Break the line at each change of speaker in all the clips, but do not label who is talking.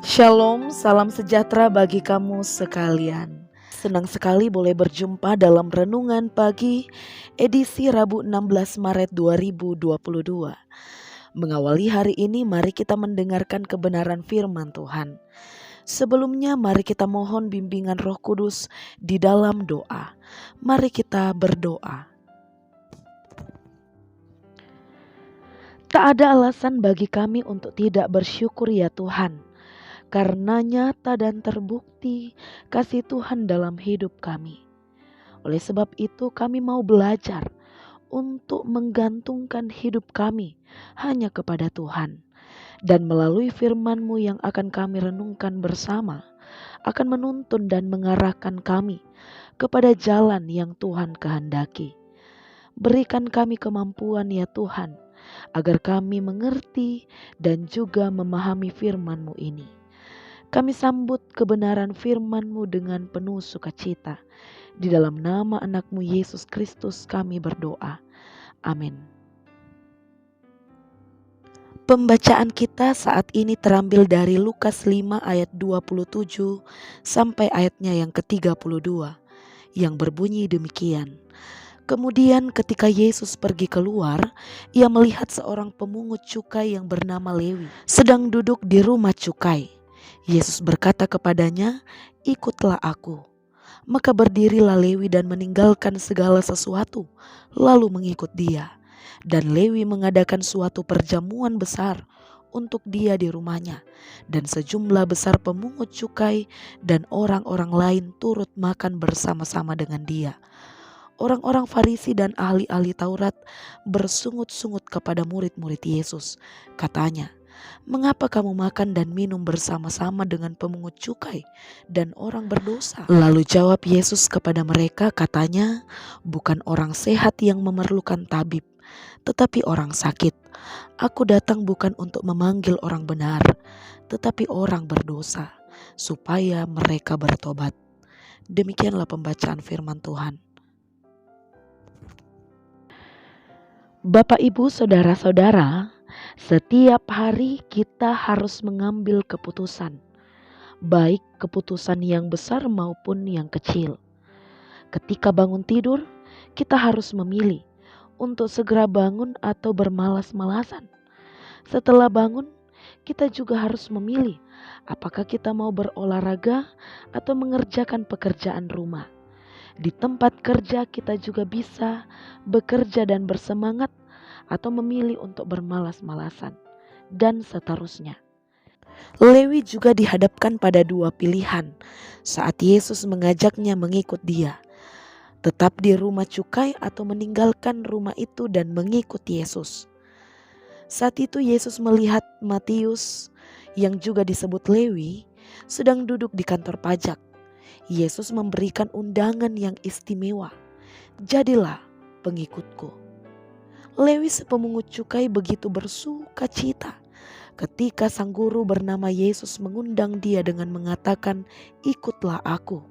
Shalom, salam sejahtera bagi kamu sekalian. Senang sekali boleh berjumpa dalam Renungan Pagi edisi Rabu 16 Maret 2022. Mengawali hari ini, mari kita mendengarkan kebenaran firman Tuhan. Sebelumnya mari kita mohon bimbingan Roh Kudus di dalam doa. Mari kita berdoa. Tak ada alasan bagi kami untuk tidak bersyukur ya Tuhan, karena nyata dan terbukti kasih Tuhan dalam hidup kami. Oleh sebab itu kami mau belajar untuk menggantungkan hidup kami hanya kepada Tuhan. Dan melalui firman-Mu yang akan kami renungkan bersama, akan menuntun dan mengarahkan kami kepada jalan yang Tuhan kehendaki. Berikan kami kemampuan ya Tuhan, agar kami mengerti dan juga memahami firman-Mu ini. Kami sambut kebenaran firman-Mu dengan penuh sukacita. Di dalam nama anak-Mu Yesus Kristus kami berdoa. Amin. Pembacaan kita saat ini terambil dari Lukas 5 ayat 27 sampai ayatnya yang ke-32 yang berbunyi demikian. Kemudian ketika Yesus pergi keluar, ia melihat seorang pemungut cukai yang bernama Lewi sedang duduk di rumah cukai. Yesus berkata kepadanya, "Ikutlah aku." Maka berdirilah Lewi dan meninggalkan segala sesuatu, lalu mengikut dia. Dan Lewi mengadakan suatu perjamuan besar untuk dia di rumahnya. Dan sejumlah besar pemungut cukai dan orang-orang lain turut makan bersama-sama dengan dia. Orang-orang Farisi dan ahli-ahli Taurat bersungut-sungut kepada murid-murid Yesus. Katanya, "Mengapa kamu makan dan minum bersama-sama dengan pemungut cukai dan orang berdosa?" Lalu jawab Yesus kepada mereka, katanya, "Bukan orang sehat yang memerlukan tabib, tetapi orang sakit. Aku datang bukan untuk memanggil orang benar, tetapi orang berdosa, supaya mereka bertobat." Demikianlah pembacaan firman Tuhan. Bapak, Ibu, saudara-saudara, setiap hari kita harus mengambil keputusan, baik keputusan yang besar maupun yang kecil. Ketika bangun tidur, kita harus memilih untuk segera bangun atau bermalas-malasan. Setelah bangun, kita juga harus memilih apakah kita mau berolahraga atau mengerjakan pekerjaan rumah. Di tempat kerja kita juga bisa bekerja dan bersemangat atau memilih untuk bermalas-malasan, dan seterusnya. Lewi juga dihadapkan pada dua pilihan saat Yesus mengajaknya mengikut dia. Tetap di rumah cukai atau meninggalkan rumah itu dan mengikut Yesus. Saat itu Yesus melihat Matius yang juga disebut Lewi sedang duduk di kantor pajak. Yesus memberikan undangan yang istimewa. "Jadilah pengikutku." Lewi pemungut cukai begitu bersuka cita ketika sang guru bernama Yesus mengundang dia dengan mengatakan, "Ikutlah aku."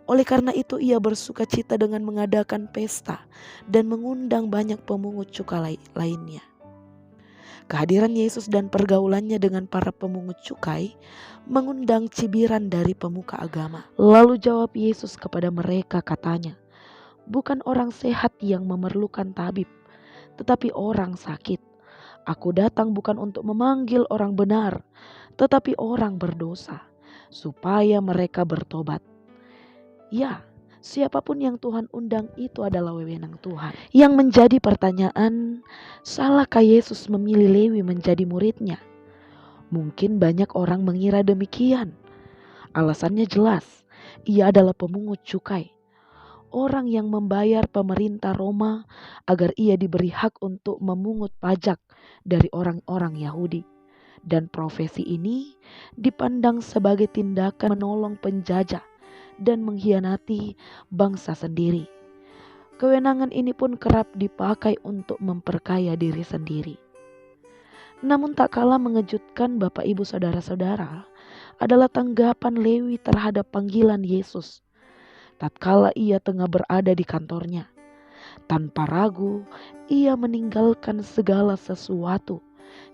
Oleh karena itu ia bersuka cita dengan mengadakan pesta dan mengundang banyak pemungut cukai lainnya. Kehadiran Yesus dan pergaulannya dengan para pemungut cukai mengundang cibiran dari pemuka agama. Lalu jawab Yesus kepada mereka, katanya, "Bukan orang sehat yang memerlukan tabib, tetapi orang sakit. Aku datang bukan untuk memanggil orang benar, tetapi orang berdosa, supaya mereka bertobat." Ya, siapapun yang Tuhan undang itu adalah wewenang Tuhan. Yang menjadi pertanyaan, salahkah Yesus memilih Lewi menjadi muridnya? Mungkin banyak orang mengira demikian. Alasannya jelas, ia adalah pemungut cukai. Orang yang membayar pemerintah Roma agar ia diberi hak untuk memungut pajak dari orang-orang Yahudi. Dan profesi ini dipandang sebagai tindakan menolong penjajah dan mengkhianati bangsa sendiri. Kewenangan ini pun kerap dipakai untuk memperkaya diri sendiri. Namun tak kalah mengejutkan Bapak, Ibu, saudara-saudara adalah tanggapan Lewi terhadap panggilan Yesus. Tatkala ia tengah berada di kantornya, tanpa ragu ia meninggalkan segala sesuatu,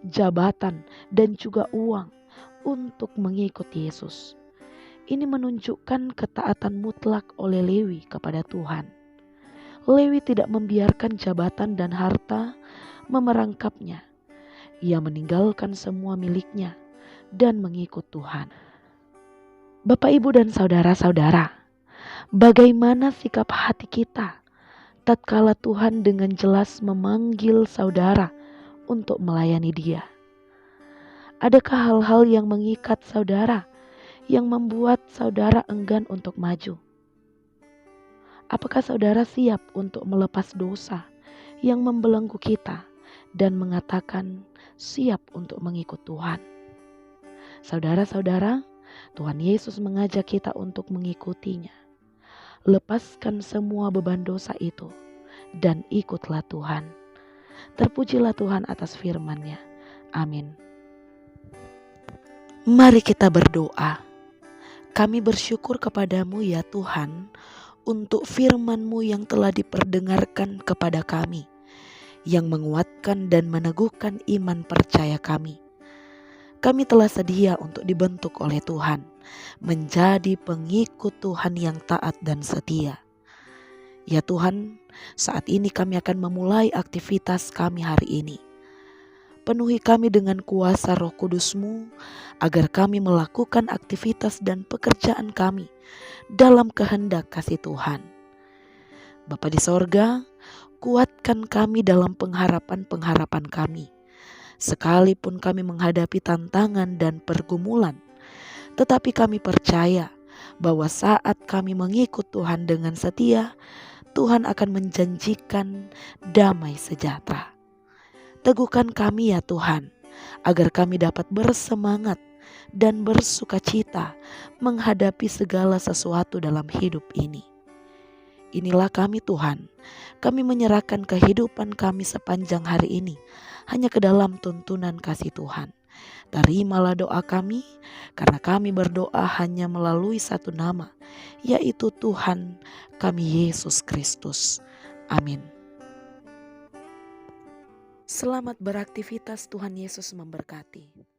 jabatan dan juga uang untuk mengikut Yesus. Ini menunjukkan ketaatan mutlak oleh Lewi kepada Tuhan. Lewi tidak membiarkan jabatan dan harta memerangkapnya. Ia meninggalkan semua miliknya dan mengikut Tuhan. Bapak, Ibu, dan saudara-saudara, bagaimana sikap hati kita tatkala Tuhan dengan jelas memanggil saudara untuk melayani Dia? Adakah hal-hal yang mengikat saudara, yang membuat saudara enggan untuk maju? Apakah saudara siap untuk melepas dosa yang membelenggu kita dan mengatakan siap untuk mengikut Tuhan? Saudara-saudara, Tuhan Yesus mengajak kita untuk mengikutinya. Lepaskan semua beban dosa itu dan ikutlah Tuhan. Terpujilah Tuhan atas firman-Nya. Amin. Mari kita berdoa. Kami bersyukur kepadamu ya Tuhan, untuk firman-Mu yang telah diperdengarkan kepada kami, yang menguatkan dan meneguhkan iman percaya kami. Kami telah sedia untuk dibentuk oleh Tuhan, menjadi pengikut Tuhan yang taat dan setia. Ya Tuhan, saat ini kami akan memulai aktivitas kami hari ini. Penuhi kami dengan kuasa Roh Kudus-Mu, agar kami melakukan aktivitas dan pekerjaan kami dalam kehendak kasih Tuhan. Bapa di sorga, kuatkan kami dalam pengharapan-pengharapan kami. Sekalipun kami menghadapi tantangan dan pergumulan, tetapi kami percaya bahwa saat kami mengikut Tuhan dengan setia, Tuhan akan menjanjikan damai sejahtera. Teguhkan kami ya Tuhan, agar kami dapat bersemangat dan bersukacita menghadapi segala sesuatu dalam hidup ini. Inilah kami Tuhan, kami menyerahkan kehidupan kami sepanjang hari ini hanya ke dalam tuntunan kasih Tuhan. Terimalah doa kami, karena kami berdoa hanya melalui satu nama, yaitu Tuhan kami Yesus Kristus. Amin. Selamat beraktivitas, Tuhan Yesus memberkati.